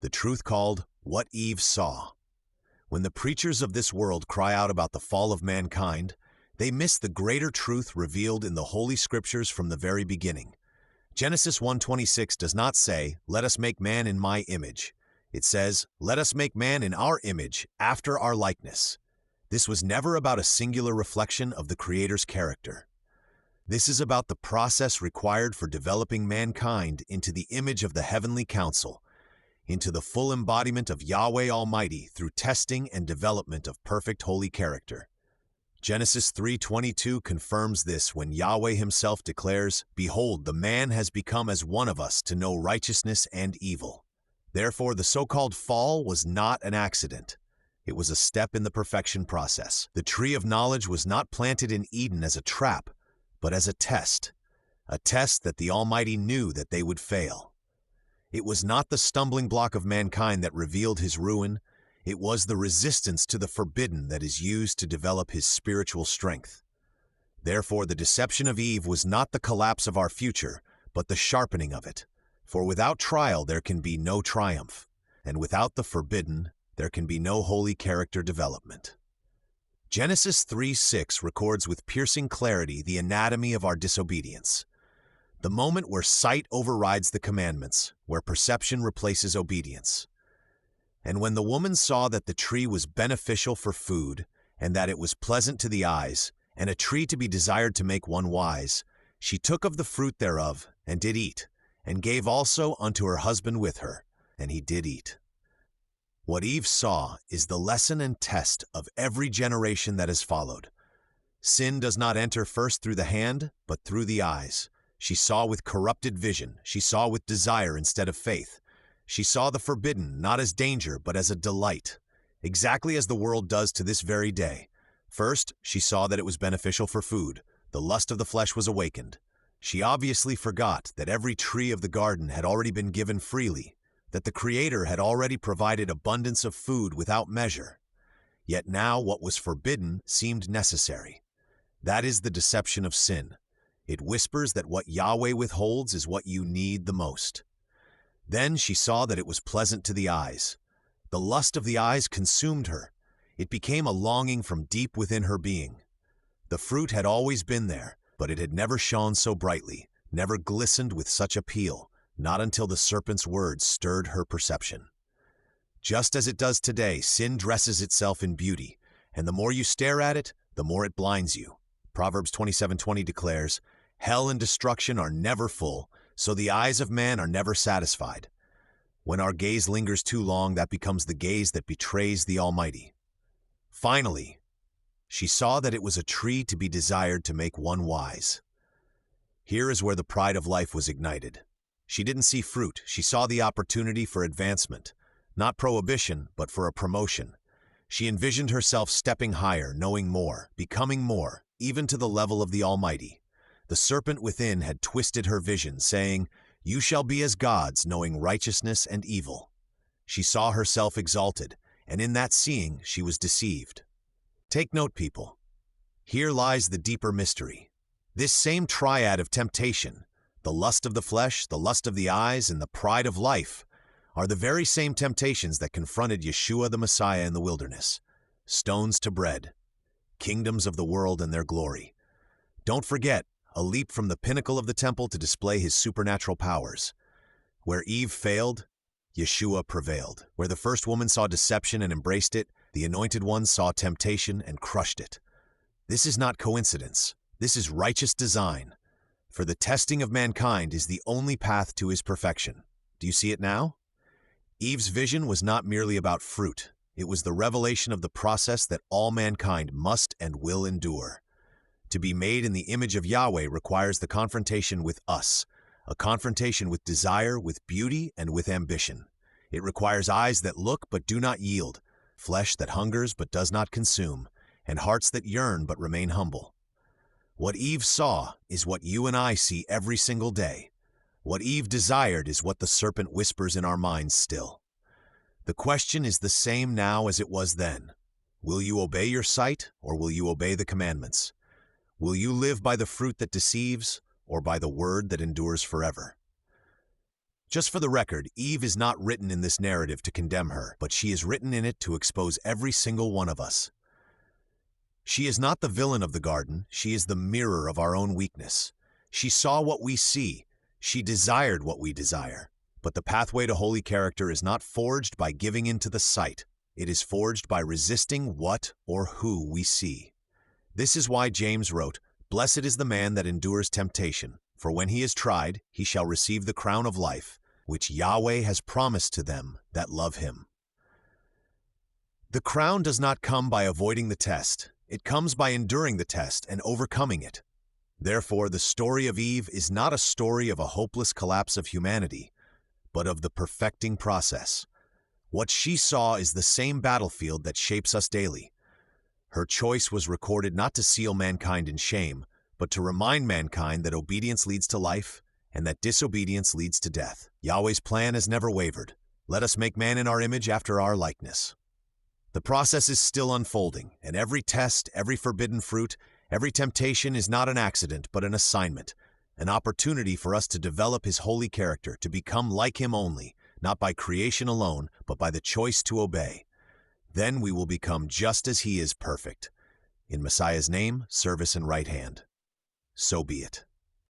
The truth called What Eve Saw. When the preachers of this world cry out about the fall of mankind, they miss the greater truth revealed in the Holy Scriptures from the very beginning. Genesis 1:26 does not say, "Let us make man in my image." It says, "Let us make man in our image, after our likeness." This was never about a singular reflection of the Creator's character. This is about the process required for developing mankind into the image of the heavenly council, into the full embodiment of Yahweh Almighty through testing and development of perfect holy character. Genesis 3:22 confirms this when Yahweh himself declares, "Behold, the man has become as one of us to know righteousness and evil." Therefore, the so-called fall was not an accident. It was a step in the perfection process. The tree of knowledge was not planted in Eden as a trap, but as a test that the Almighty knew that they would fail. It was not the stumbling block of mankind that revealed his ruin. It was the resistance to the forbidden that is used to develop his spiritual strength. Therefore, the deception of Eve was not the collapse of our future, but the sharpening of it. For without trial there can be no triumph, and without the forbidden there can be no holy character development. Genesis 3:6 records with piercing clarity the anatomy of our disobedience. The moment where sight overrides the commandments, where perception replaces obedience. And when the woman saw that the tree was beneficial for food, and that it was pleasant to the eyes, and a tree to be desired to make one wise, she took of the fruit thereof, and did eat, and gave also unto her husband with her, and he did eat. What Eve saw is the lesson and test of every generation that has followed. Sin does not enter first through the hand, but through the eyes. She saw with corrupted vision. She saw with desire instead of faith. She saw the forbidden not as danger, but as a delight, exactly as the world does to this very day. First, she saw that it was beneficial for food. The lust of the flesh was awakened. She obviously forgot that every tree of the garden had already been given freely, that the Creator had already provided abundance of food without measure. Yet now what was forbidden seemed necessary. That is the deception of sin. It whispers that what Yahweh withholds is what you need the most. Then she saw that it was pleasant to the eyes. The lust of the eyes consumed her. It became a longing from deep within her being. The fruit had always been there, but it had never shone so brightly, never glistened with such appeal, not until the serpent's words stirred her perception. Just as it does today, sin dresses itself in beauty, and the more you stare at it, the more it blinds you. Proverbs 27:20 declares, "Hell and destruction are never full, so the eyes of man are never satisfied." When our gaze lingers too long, that becomes the gaze that betrays the Almighty. Finally, she saw that it was a tree to be desired to make one wise. Here is where the pride of life was ignited. She didn't see fruit, she saw the opportunity for advancement, not prohibition, but for a promotion. She envisioned herself stepping higher, knowing more, becoming more, even to the level of the Almighty. The serpent within had twisted her vision, saying, "You shall be as gods, knowing righteousness and evil." She saw herself exalted, and in that seeing she was deceived. Take note, people. Here lies the deeper mystery. This same triad of temptation, the lust of the flesh, the lust of the eyes, and the pride of life, are the very same temptations that confronted Yeshua the Messiah in the wilderness. Stones to bread, kingdoms of the world and their glory. Don't forget, a leap from the pinnacle of the temple to display his supernatural powers. Where Eve failed, Yeshua prevailed. Where the first woman saw deception and embraced it, the Anointed One saw temptation and crushed it. This is not coincidence. This is righteous design. For the testing of mankind is the only path to his perfection. Do you see it now? Eve's vision was not merely about fruit. It was the revelation of the process that all mankind must and will endure. To be made in the image of Yahweh requires the confrontation with us, a confrontation with desire, with beauty, and with ambition. It requires eyes that look but do not yield, flesh that hungers but does not consume, and hearts that yearn but remain humble. What Eve saw is what you and I see every single day. What Eve desired is what the serpent whispers in our minds still. The question is the same now as it was then. Will you obey your sight, or will you obey the commandments? Will you live by the fruit that deceives, or by the word that endures forever? Just for the record, Eve is not written in this narrative to condemn her, but she is written in it to expose every single one of us. She is not the villain of the garden, she is the mirror of our own weakness. She saw what we see, she desired what we desire. But the pathway to holy character is not forged by giving in to the sight, it is forged by resisting what or who we see. This is why James wrote, "Blessed is the man that endures temptation, for when he is tried, he shall receive the crown of life, which Yahweh has promised to them that love him." The crown does not come by avoiding the test, it comes by enduring the test and overcoming it. Therefore, the story of Eve is not a story of a hopeless collapse of humanity, but of the perfecting process. What she saw is the same battlefield that shapes us daily. Her choice was recorded not to seal mankind in shame, but to remind mankind that obedience leads to life and that disobedience leads to death. Yahweh's plan has never wavered. Let us make man in our image after our likeness. The process is still unfolding, and every test, every forbidden fruit, every temptation is not an accident but an assignment, an opportunity for us to develop his holy character, to become like him only, not by creation alone, but by the choice to obey. Then we will become just as he is perfect. In Messiah's name, service, and right hand. So be it.